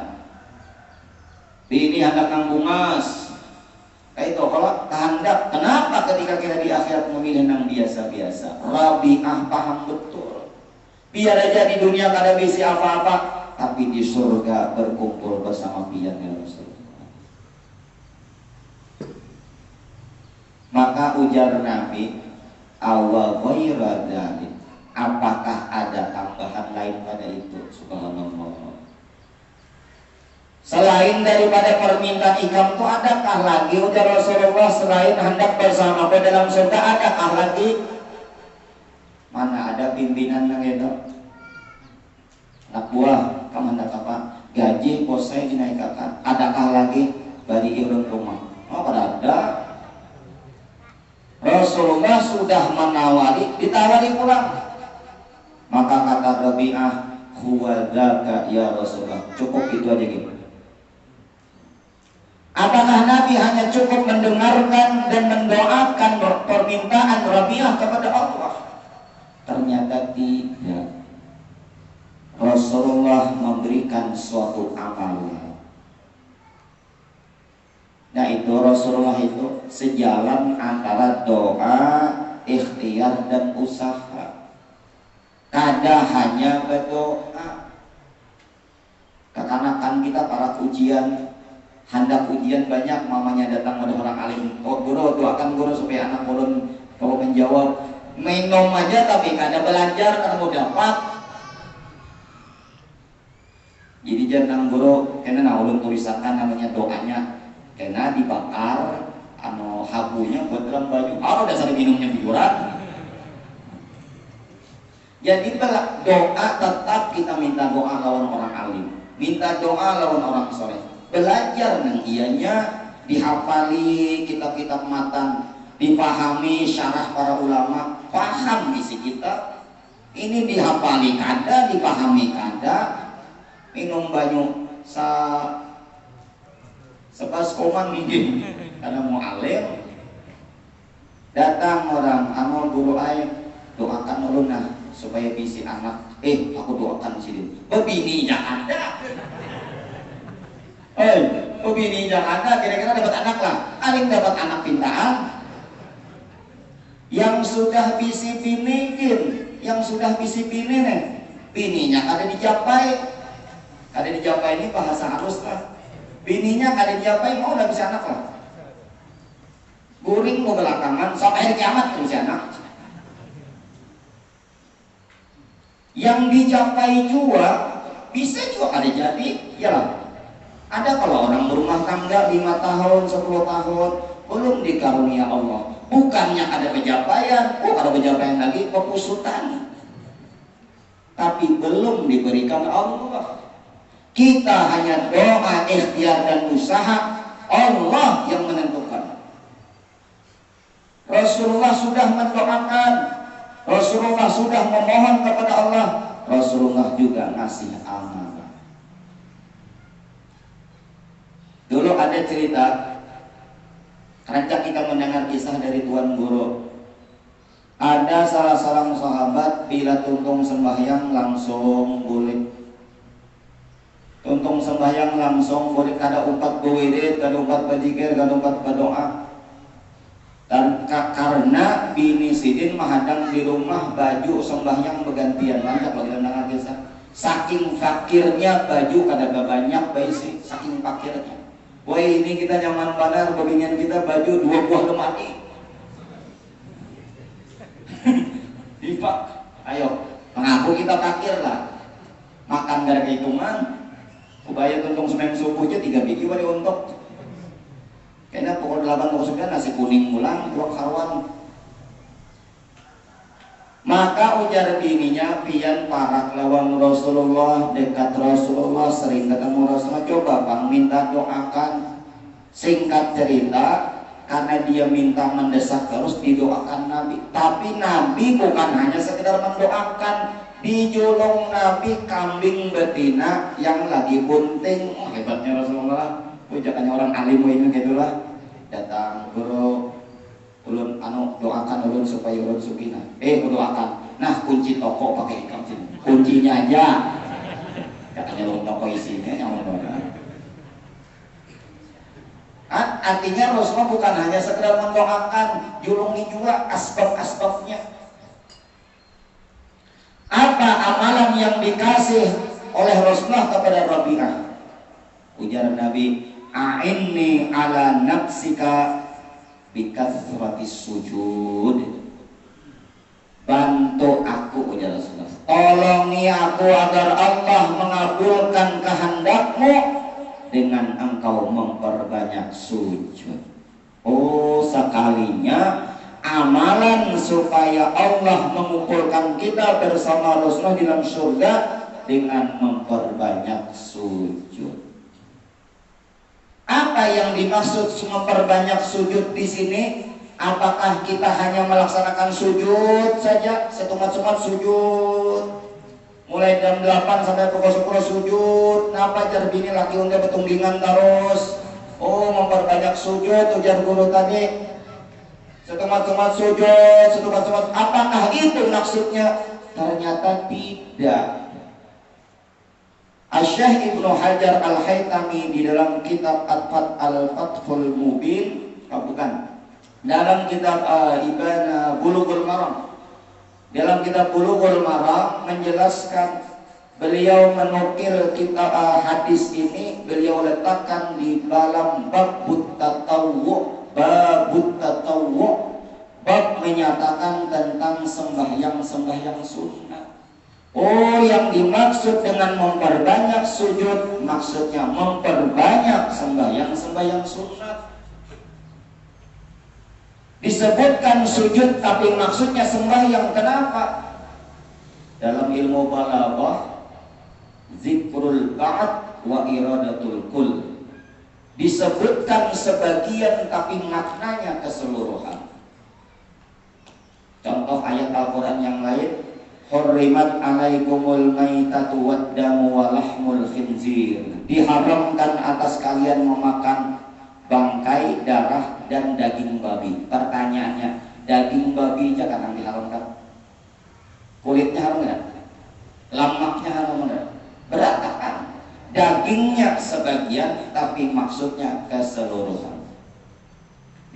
Bini hendak nang bungas. Kayak itu kalau hendak, kenapa ketika kita di akhirat memilih nang biasa-biasa? Rabi'ah paham betul. Biar aja di dunia kada bisa apa-apa, tapi di surga berkumpul bersama pian ya Rasul. Maka ujar Nabi, awa ghaira dzalik, apakah ada tambahan lain pada itu? Subhanallah. Selain daripada permintaan ikam itu adakah lagi ujar Rasulullah selain hendak bersama ke dalam surga, adakah lagi? Mana ada pimpinan yang itu? Anak buah, kamu hendak apa? Gaji bos saya dinaikkan. Adakah lagi bagi irun rumah? Oh, ada. Rasulullah sudah menawari, ditawari pulang. Maka kata Rabi'ah, huwa dzaka ya Rasulullah. Cukup itu aja gitu. Apakah Nabi hanya cukup mendengarkan dan mendoakan permintaan Rabi'ah kepada Allah? Ternyata tidak. Rasulullah memberikan suatu amalan. Nah itu Rasulullah itu sejalan antara doa, ikhtiar dan usaha. Kada hanya berdoa. Kekanakan kita para ujian, hendak ujian banyak, mamanya datang ada orang alim. Oh guru, doakan guru supaya anak ulun kau menjawab. Minum aja tapi kada belajar, kada mau dapat. Jadi jangan guru, karena ulun tulisakan namanya doanya. Kena dibakar habunya buat dalam baju. Apa dasar minumnya biuran? Jadi doa tetap kita minta doa lawan orang alim, minta doa lawan orang soleh. Belajar nang ianya dihafali kitab-kitab matan, dipahami syarah para ulama, paham isi kita. Ini dihafali kada, dipahami kada. Minum banyu sepas koman minggu karena mau alim. Datang orang anu guru air, doakan ulun supaya bisi anak. Aku doakan sini. Bebini jangan ada. Bebini jangan ada. Kira-kira dapat anak lah. Aling dapat anak pintaan. Yang sudah bisi pinikin, yang sudah bisi pini nih, bininya kada dicapai. Kada dicapai ini bahasa halus lah. Bininya kada dicapai, mau udah bisa anak lah. Guring mau belakangan sampai hari kiamat bisa anak. Yang dicapai juga bisa juga kada jadi, ya lah. Ada kalau orang berumah tangga 5 tahun, 10 tahun belum dikarunia Allah. Bukannya ada pencapaian, ada pencapaian lagi kepusutan. Tapi belum diberikan Allah. Kita hanya doa, ikhtiar dan usaha, Allah yang menentukan. Rasulullah sudah mendoakan, Rasulullah sudah memohon kepada Allah, Rasulullah juga ngasih amanah. Dulu ada cerita, ketika kita mendengar kisah dari Tuan Guru, ada salah seorang sahabat bila tuntung sembahyang langsung boleh. Tuntung sembahyang langsung boleh, kada umpat bewirid, kada umpat berzikir, kada umpat berdoa. Dan karena bini sidin menghadang di rumah baju sembahyang bergantian. Mantap bagi dengar kisah. Saking fakirnya baju kada banyak baisi, saking fakirnya. Wah ini kita nyaman benar beginian kita baju 2 buah lemari. Dipak, ayo mengaku kita fakir lah. Makan gak ada kehitungan. Kubaya tuntung semeng subuhnya 3 biji wali untuk. Kayaknya pukul 8 pukul 9 nasi kuning pulang, buat karuan. Maka ujar bininya, pian parak lawan Rasulullah, dekat Rasulullah, sering ketemu Rasulullah, coba bang minta doakan. Singkat cerita, karena dia minta mendesak terus didoakan Nabi. Tapi Nabi bukan hanya sekedar mendoakan, dijulung Nabi kambing betina yang lagi bunting. Oh, hebatnya Rasulullah. Ujakannya orang alim ini gitulah. Datang guru ulun doakan ulun supaya ulun sukina. Doakan. Nah, kunci toko pakai kuncinya aja. Katanya ulun toko isinya yang doakan. Artinya Rasulullah bukan hanya sekedar mendoakan, julungi juga asbab-asbabnya. Apa amalan yang dikasih oleh Rasulullah kepada Rabi'ah? Ujar Nabi, a'inni ala nafsika bikathratis sujud. Bantu aku, ujar Rasulullah, tolongi aku agar Allah mengabulkan kehendakmu dengan engkau memperbanyak sujud. Oh, sekalinya amalan supaya Allah mengumpulkan kita bersama Rasulullah di dalam surga dengan memperbanyak sujud. Apa yang dimaksud memperbanyak sujud di sini? Apakah kita hanya melaksanakan sujud saja, setumat-tumat sujud, mulai jam 8 sampai pukul 10 sujud? Napa jar bini laki unda betunggingan terus? Oh, memperbanyak sujud, ujar guru tadi. Setumat-tumat sujud, setumat-tumat. Apakah itu maksudnya? Ternyata tidak. Asy-Syaikh Ibnu Hajar Al-Haytami di dalam kitab Al-Fathul Mubin, bukan, dalam kitab Bulughul Maram, dalam kitab Bulughul Maram menjelaskan, beliau menukil kitab hadis ini, beliau letakkan di dalam babut tatawwu, bab menyatakan tentang sembahyang sunnah. Oh, yang dimaksud dengan memperbanyak sujud maksudnya memperbanyak sembahyang sunnah. Disebutkan sujud tapi maksudnya sembahyang. Kenapa? Dalam ilmu balaghah, zikrul ba'd wa iradatul kull. Disebutkan sebagian tapi maknanya keseluruhan. Contoh ayat Al-Quran yang lain, hurrimat alaikumul maitatu waddamu wa lahmul khinzir. Diharamkan atas kalian memakan bangkai, darah, dan daging babi. Pertanyaannya, daging babi aja kan yang diharamkan? Kulitnya haram enggak? Lemaknya haram enggak? Berantakan. Dagingnya sebagian tapi maksudnya keseluruhan.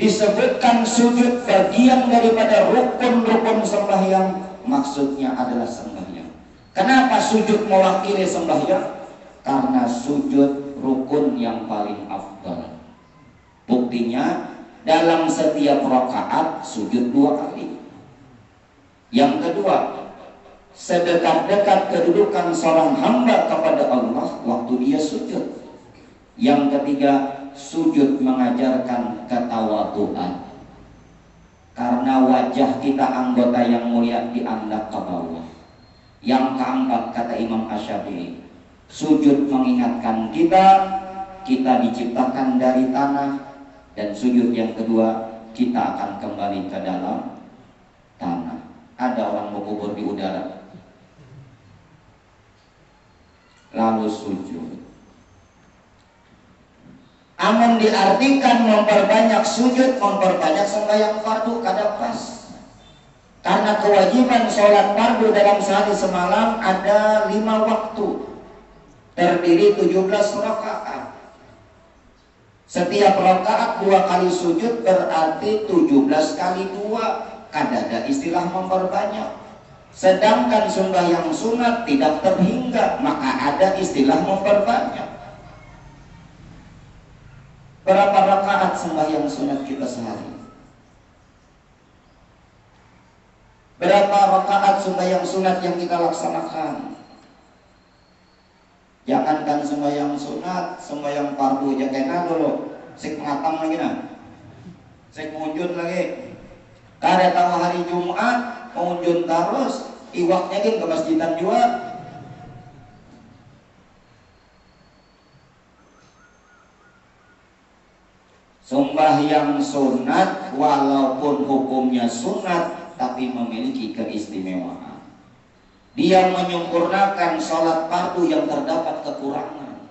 Disebutkan sujud bagian daripada rukun-rukun sembahyang, maksudnya adalah sembahyang. Kenapa sujud mewakili sembahyang? Karena sujud rukun yang paling afdal. Buktinya dalam setiap rakaat sujud 2 kali. Yang kedua, sedekat-dekat kedudukan seorang hamba kepada Allah waktu dia sujud. Yang ketiga, sujud mengajarkan ketawaduan. Karena wajah kita anggota yang mulia diangkat ke bawah. Yang keempat, kata Imam Asy-Syafi'i, sujud mengingatkan kita diciptakan dari tanah. Dan sujud yang kedua, kita akan kembali ke dalam tanah. Ada orang mau kubur di udara, lalu sujud. Amun diartikan memperbanyak sujud, memperbanyak sembahyang fardu kada pas. Karena kewajiban sholat fardu dalam sehari semalam ada 5 waktu, terdiri 17 rakaat. Setiap rakaat 2 kali sujud berarti 17 kali 2. Kada ada istilah memperbanyak. Sedangkan sembahyang sunat tidak terhingga, maka ada istilah memperbanyak. Berapa rakaat sembahyang sunat kita sehari? Berapa rakaat sembahyang sunat yang kita laksanakan? Jangankan sembahyang sunat, sembahyang fardu aja kena dulu. Sik matang lagi nah. Sik munjun lagi. Kada tahu hari Jumat, mengunjun terus iwaknya kan ke masjidan juga. Sembahyang sunat walaupun hukumnya sunat tapi memiliki keistimewaan. Dia menyempurnakan sholat fardu yang terdapat kekurangan.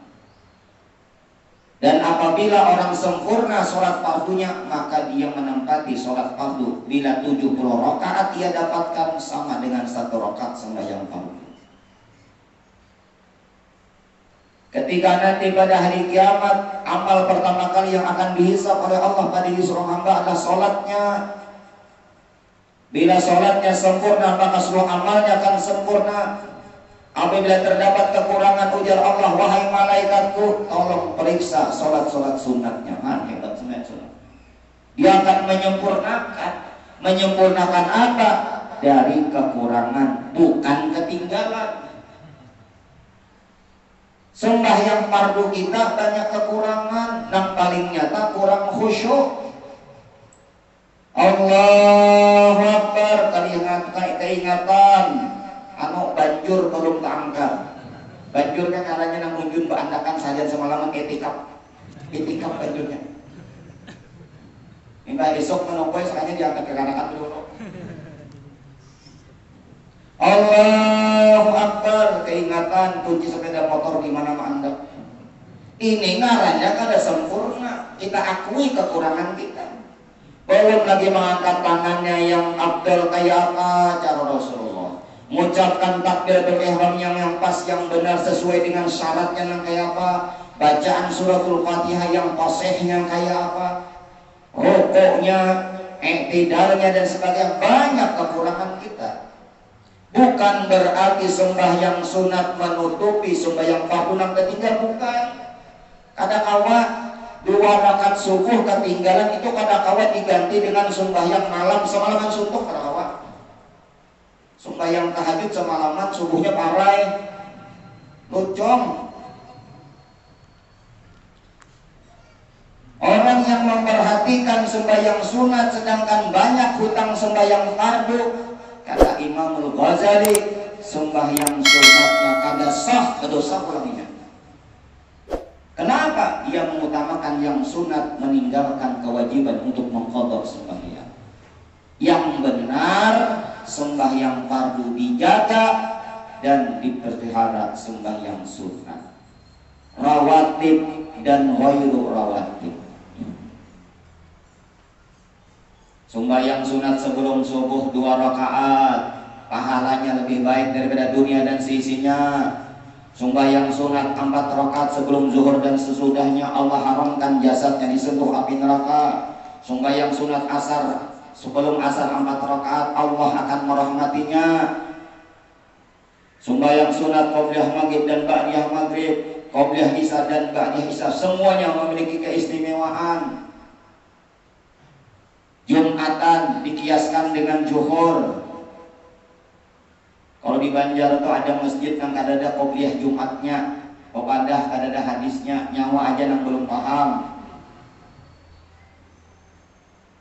Dan apabila orang sempurna sholat fardunya, maka dia menempati sholat fardu. Bila 70 rakaat dia dapatkan sama dengan 1 rakaat sembahyang fardu. Ketika nanti pada hari kiamat, amal pertama kali yang akan dihisab oleh Allah pada diri seorang hamba adalah sholatnya. Bila sholatnya sempurna, maka seluruh amalnya akan sempurna. Apabila terdapat kekurangan, ujar Allah, wahai malaikatku, tolong periksa sholat-sholat sunatnya. Hebat sunat. Dia akan menyempurnakan. Menyempurnakan apa? Dari kekurangan, bukan ketinggalan. Sembahyang fardu kita banyak kekurangan, yang paling nyata kurang khusyuk. Allahu Akbar, keingatan anu banjur belum keangkat. Banjur kan caranya nang munjun beandakan saja semalaman etikap banjurnya. Hingga esok menunggu sekalinya diangkat ke kanan dulu. Allahu Akbar, keingatan kunci sepeda motor di mana Anda. Ini ngarannya kada sempurna. Kita akui kekurangan kita. Belum lagi mengangkat tangannya yang abdel kayak apa cara Rasulullah. Mengucapkan takbir ihram yang pas, yang benar sesuai dengan syaratnya yang kayak apa. Bacaan suratul Fatihah yang fasihnya kayak apa. Rukuknya, i'tidalnya dan sebagainya. Banyak kekurangan kita. Bukan berarti sembahyang sunat menutupi sembahyang fardu yang ketinggalan, bukan. Kadang-kala 2 rakaat subuh ketinggalan itu kadang-kala diganti dengan sembahyang malam semalaman suntuk. Kadang-kala sembahyang tahajud semalaman subuhnya parai lucong. Orang yang memperhatikan sembahyang sunat sedangkan banyak hutang sembahyang fardu, kata Imam Al-Ghazali, sembahyang sunatnya kada sah, berdosa ulanginya. Kenapa? Dia mengutamakan yang sunat, meninggalkan kewajiban untuk mengqadha sembahyang. Yang benar, sembahyang fardu dijaga dan dipelihara sembahyang sunat. Rawatib dan ghairu rawatib. Sembahyang sunat sebelum subuh 2 rakaat, pahalanya lebih baik daripada dunia dan seisinya. Sembahyang sunat 4 rakaat sebelum zuhur dan sesudahnya, Allah haramkan jasadnya disentuh api neraka. Sembahyang sunat asar sebelum asar 4 rakaat, Allah akan merahmatinya. Sembahyang sunat qobliyah maghrib dan ba'diyah maghrib, qobliyah isya dan ba'diyah isya, semuanya memiliki keistimewaan. Jumatan dikiaskan dengan zuhur. Kalau di Banjar tuh ada masjid yang kadada qobliyah Jumatnya, Opadah kadada hadisnya, nyawa aja yang belum paham.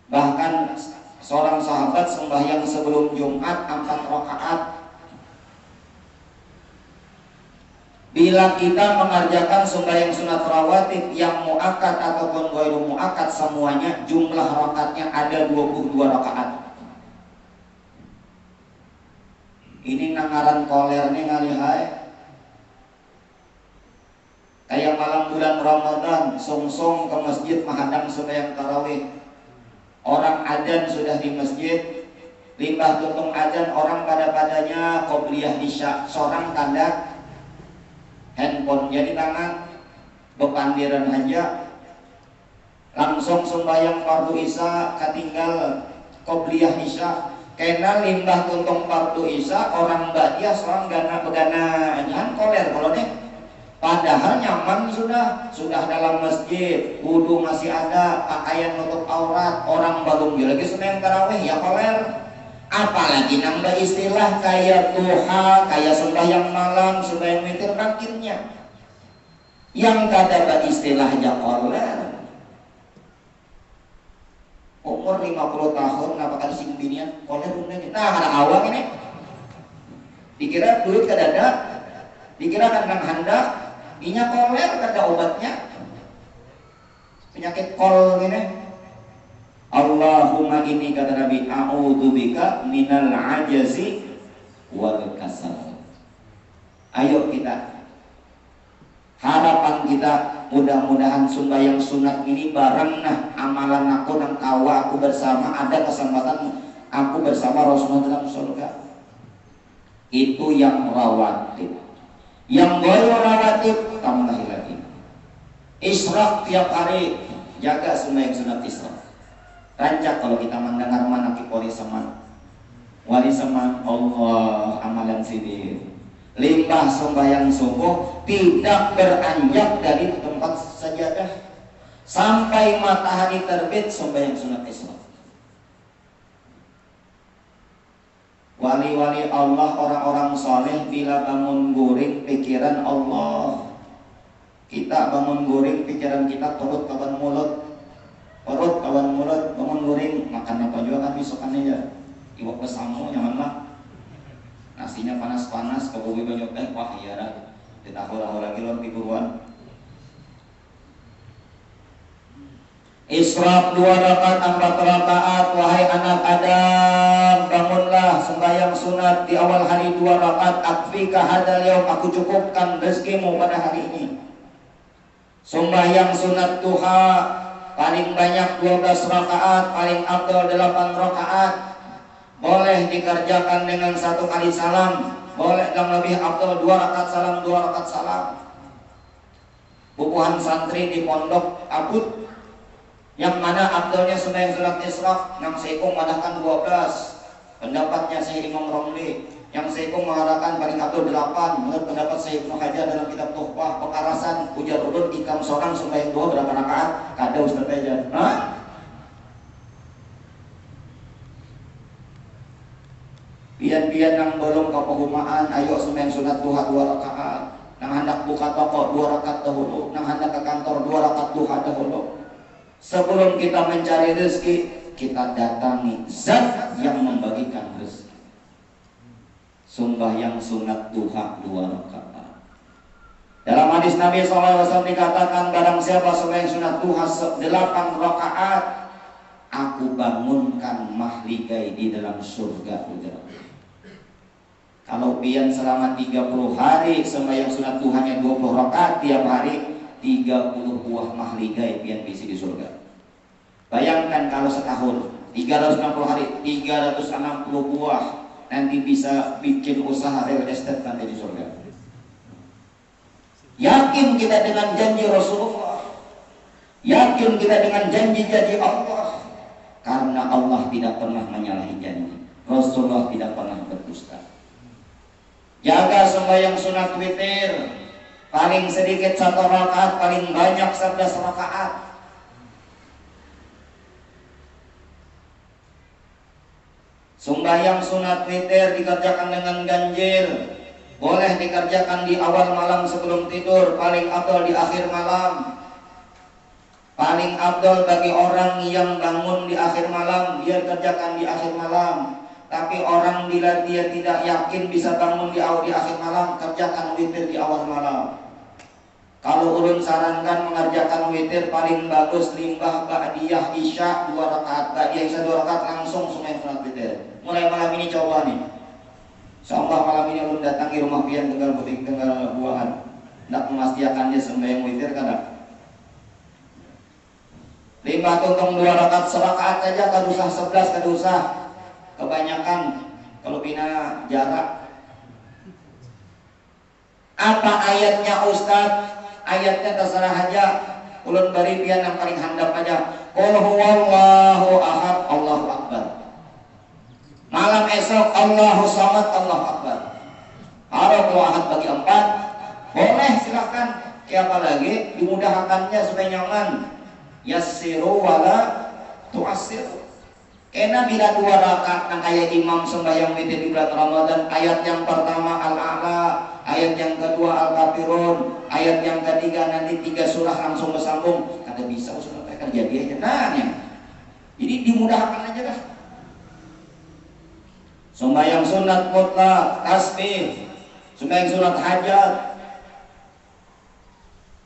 Bahkan seorang sahabat sembahyang sebelum Jumat 4 rakaat. Bila kita mengerjakan sembahyang sunat rawatib yang muakkad ataupun ghairu muakkad, semuanya jumlah rakaatnya ada 22 rakaat. Ini nangaran kolernya ngalihai. Kayak malam bulan Ramadan, song-song ke masjid menghadang sembahyang tarawih. Orang adzan sudah di masjid, limbah tuntung adzan orang pada-padanya qobliyah isya, seorang tanda handphone jadi tangan bepandiran aja, langsung sembahyang fardu isya ketinggal qobliyah isya. Kena limbah tuntung fardu isya, orang ba'diyah seorang begana nyan koler kalau deh. Padahal nyaman sudah dalam masjid, wudu masih ada, pakaian nutup aurat, orang balung lagi sembahyang tarawih ya koler. Apalagi nambah istilah kayak duha, kayak sembahyang malam, sembahyang witir akhirnya. Yang kada istilah ya koler. umur 50 tahun kenapa kali sing binian koler umurnya nah ada awak ini dikira duit ke dada dikira kandang handap inya koler kada obatnya penyakit kol ini. Allahumma inni kata Nabi a'udzubika minal ajazi wal kasal. Ayo kita harapan kita mudah-mudahan sembahyang sunat ini bareng nah amalan aku dan kawa aku bersama ada kesempatan aku bersama Rasulullah dalam surga. Itu yang rawatib. Yang boleh rawatib tambahi lagi. Israq tiap hari jaga sembahyang sunat israq. Rancak kalau kita mendengar mana kipori seman wali seman Allah amalan sini limpah sembahyang subuh tidak beranjak dari tempat sajadah sampai matahari terbit sembahyang sunat isra. Wali-wali Allah orang-orang soleh bila bangun guring pikiran Allah. Kita bangun guring pikiran kita turut kawan mulut perut kawan mulut bangun guring makan apa juga kan besokannya ya iwak besamu nyaman mah nasinya panas-panas kebubi banyak wah iya dah ditahul-tahul lagi lor piburuan. Israq 2 rakaat 4 rakaat wahai anak Adam bangunlah sembahyang sunat di awal hari 2 rakaat akfika hadal yaum aku cukupkan rezekimu pada hari ini. Sembahyang sunat duha paling banyak 12 rakaat, paling afdal 8 rakaat. Boleh dikerjakan dengan 1 kali salam, boleh yang lebih afdal 2 rakaat salam, 2 rakaat salam. Bukuhan santri di pondok abud yang mana afdalnya sembahyang sunat israq, yang seikung madahkan 12. Pendapatnya Syekh Imam Romli. Yang seikung mengatakan paling afdal 8. Menurut pendapat Syekh Ibnu Hajar dalam kitab Tuhfah Pekarasan ujar urut ikam seorang sembahyang 2 berapa rakaat? Kada Ustaz aja. Hah? Pian-pian yang belum kepahumaan ayo sembahyang sunat duha 2 rakaat. Nang hendak buka toko 2 rakaat dahulu, nang hendak ke kantor 2 rakaat duha dahulu. Sebelum kita mencari rezeki, kita datangi zat yang membagikan rezeki. Sembahyang sunat duha 2 rakaat. Dalam hadis Nabi SAW dikatakan barang siapa sembahyang sunat duha 8 rakaat, aku bangunkan mahligai di dalam surga udara. Kalau pian selama 30 hari sembahyang sunat duhanya 20 rakaat tiap hari 30 buah mahligai pian bisi di surga. Bayangkan kalau setahun 360 hari 360 buah nanti bisa bikin usaha real estate nanti di surga. Yakin kita dengan janji Rasulullah, yakin kita dengan janji-janji Allah, karena Allah tidak pernah menyalahi janji, Rasulullah tidak pernah berdusta. Jaga sembahyang sunat witir, paling sedikit 1 rakaat, paling banyak 11 rakaat. Sembahyang sunat witir dikerjakan dengan ganjil. Boleh dikerjakan di awal malam sebelum tidur, paling afdal di akhir malam. Paling afdal bagi orang yang bangun di akhir malam, dia kerjakan di akhir malam. Tapi orang bila dia tidak yakin bisa bangun di akhir malam, kerjakan witir di awal malam. Kalau ulun sarankan mengerjakan witir paling bagus limbah ba'diyah isya 2 rakaat, ba'diyah isya 2 rakaat langsung sembahyang sunat witir. Mulai malam ini coba nih. Insyaallah malam ini ulun datangi rumah pian Tegal Butik Tegal Buahan. Hendak memastikan dia sembahyang witir kada. Limbah tuntung 2 rakaat serakaat saja kada usah 11 kada usah. Kebanyakan kalau bina jarak. Apa ayatnya Ustaz? Ayatnya terserah aja. Ulun bari pian yang paling handap aja. Qul huwallahu ahad, Allahu akbar. Malam esok Allahu samad, Allahu akbar. Arab ahad bagi 4. Boleh silahkan. Siapa lagi dimudahkannya supaya nyaman. Yassiru wala tu'assiru. Kena bila 2 rakaat nang ayat imam sembahyang witir di bulan Ramadan, ayat yang pertama Al-A'la, ayat yang kedua Al-Kafirun, ayat yang ketiga nanti 3 surah langsung bersambung. Kada bisa usah mereka jadi aja nanya. Jadi dimudahkan aja dah. Sembahyang sunat mutlak, tasbih, sembahyang sunat hajat,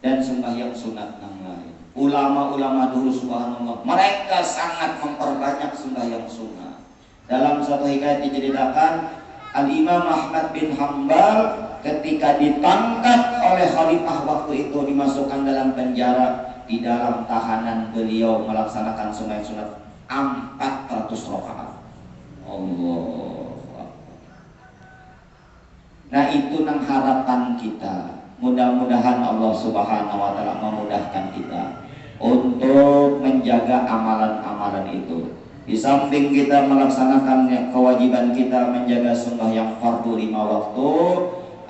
dan sembahyang sunat yang lain. Ulama-ulama dulu subhanallah, mereka sangat memperbanyak sembahyang sunat. Dalam satu hikayat diceritakan, Al-Imam Ahmad bin Hanbal ketika ditangkap oleh khalifah waktu itu, dimasukkan dalam penjara, di dalam tahanan beliau melaksanakan sembahyang sunat 400 rakaat. Allah. Nah itu nang harapan kita. Mudah-mudahan Allah Subhanahu wa taala memudahkan kita untuk menjaga amalan-amalan itu. Di samping kita melaksanakan kewajiban kita menjaga sembahyang fardu 5 waktu,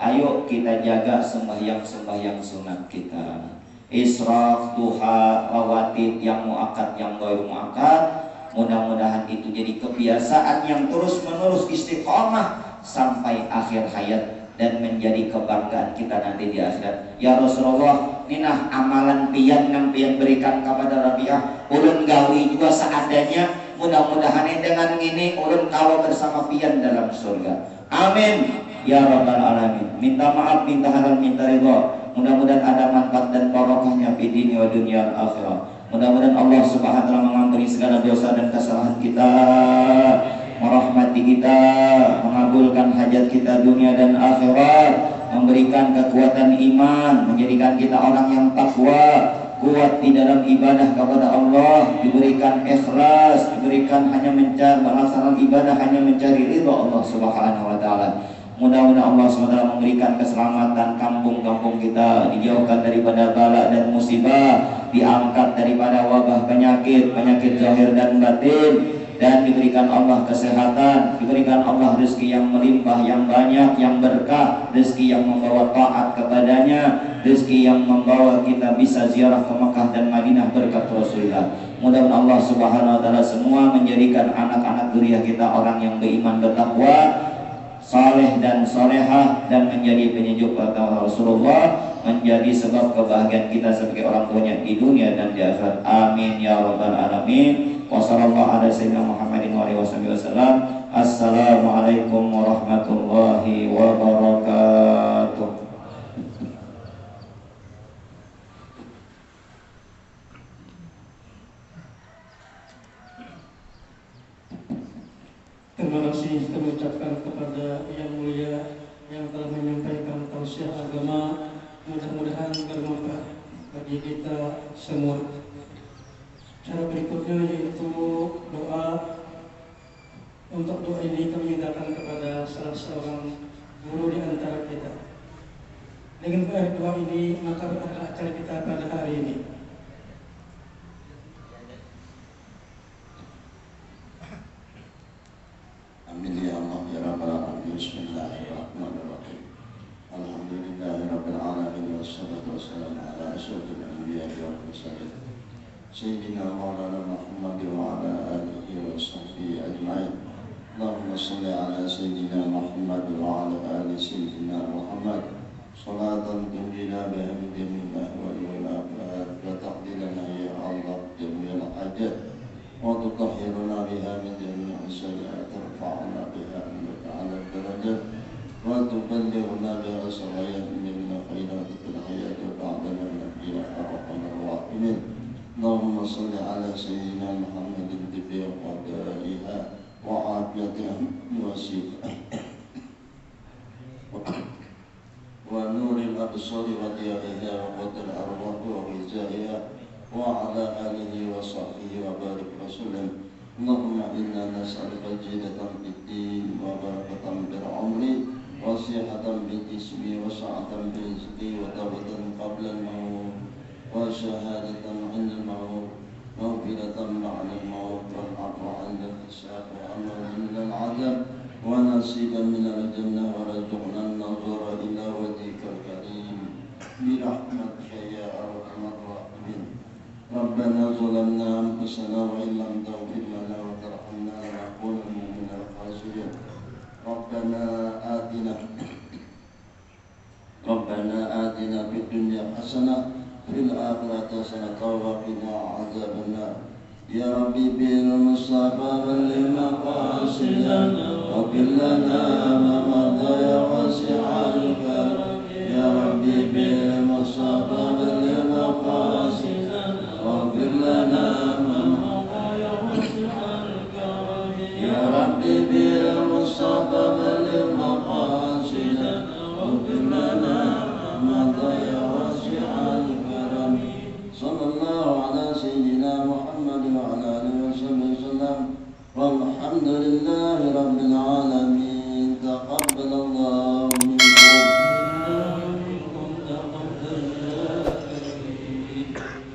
ayo kita jaga sembahyang sunat kita. Israf, duha, rawatib, yang muakkad, yang ghair muakkad. Mudah-mudahan itu jadi kebiasaan yang terus-menerus istiqomah sampai akhir hayat dan menjadi kebanggaan kita nanti di akhirat. Ya Rasulullah, ninah amalan pian yang pian berikan kepada Rabi'ah, ulun gawi juga seadanya. Mudah-mudahan dengan ini ulun kawa bersama pian dalam surga. Amin ya rabbal alamin. Minta maaf, minta halal, minta ridha. Mudah-mudahan ada manfaat dan barokahnya di dunia wa dunia akhirat. Mudah-mudahan Allah Subhanahu wa taala mengampuni segala dosa dan kesalahan kita, merahmati kita, mengabulkan hajat kita dunia dan akhirat, memberikan kekuatan iman, menjadikan kita orang yang takwa, kuat di dalam ibadah kepada Allah, diberikan ikhlas, diberikan hanya mencari melaksanakan ibadah hanya mencari ridha Allah Subhanahu wa taala. Mudah-mudahan Allah SWT memberikan keselamatan kampung-kampung kita, dijauhkan daripada bala dan musibah, diangkat daripada wabah penyakit zahir dan batin, dan diberikan Allah kesehatan, diberikan Allah rezeki yang melimpah, yang banyak, yang berkah, rezeki yang membawa taat kepadanya, rezeki yang membawa kita bisa ziarah ke Mekah dan Madinah berkat Rasulullah. Mudah-mudahan Allah Subhanahu wa taala semua menjadikan anak-anak zuriat kita orang yang beriman, bertakwa, saleh dan salehah, dan menjadi penyejuk kata Rasulullah, menjadi sebab kebahagiaan kita sebagai orang tuanya di dunia dan di akhirat. Amin ya rabbal alamin. Wassallallahu ala sayyidina Muhammadin wa alihi wasallam. Assalamualaikum warahmatullahi wabarakatuh. Terima kasih kami ucapkan kepada Yang Mulia yang telah menyampaikan tausiah agama. Mudah-mudahan bermanfaat bagi kita semua. Cara berikutnya yaitu doa. Untuk doa ini kami mintakan kepada salah seorang guru di antara kita. Dengan doa ini maka adalah acara kita pada hari ini. Amin ya Allah ya rabbal alamin. Bismillahirrahmanirrahim. Alhamdulillahirabbil alamin wassalatu wassalamu ala asyrofil anbiya'i wal mursalin sayyidina maulana Muhammad wa ala alihi wa sahbihi ajma'in. Allahumma shalli ala sayyidina Muhammad wa ala ali sayyidina Muhammad salatan tunjina biha min jami'il ahwali wal afat wa taqdilana ya Allah jami'al hajat wa tutahhiruna biha min jami'is sayyi'at tarfa'una biha innaka 'ala darajat wa tuballighuna biha sawayan min khairat fil hayati wa ba'da al-maut ya arhamar rahimin. Allahumma shalli ala sayyidina Muhammadin tibbi wa daiha wa afiyatiha wa shifaiha wa nuril absari wa diya'iha wa qatil arwahi wa rizaiha wa ala alihi wa sahbihi wa barik wa sallam. Allahumma inna nas'aluka jidatan fid din wa barakatan bil umri wa sihatan bil jismi wa sa'atan bil rizqi wa tawbatan qabla al-maut wa shahadatan 'inda al-maut maghfiratan ba'da al-maut wal 'afwa 'inda al-hisab wa amran min al-'adab wa nasiban min al-jannah wa rzuqna an-nazara ila wajhika al-karim bi rahmatika ya arhamar rahimin. Rabbana zalamna anfusana wa in lam taghfir lana wa tarhamna lanakunanna minal khasirin. Rabbana atina fid dunya hasanah fil akhirati hasanah wa qina adzabannar. يا ربي بالمصطفى بلغ مقاصدنا واغفر لنا ما مضى يا واسع الكرم يا ربي بالمصطفى بلغ مقاصدنا واغفر لنا ما مضى يا واسع الكرم يا ربي بالمصطفى بلغ مقاصدنا واغفر لنا ما مضى يا واسع الكرم صلى الله على سيدنا محمد وعلى آله وصحبه وسلم والحمد لله رب العالمين.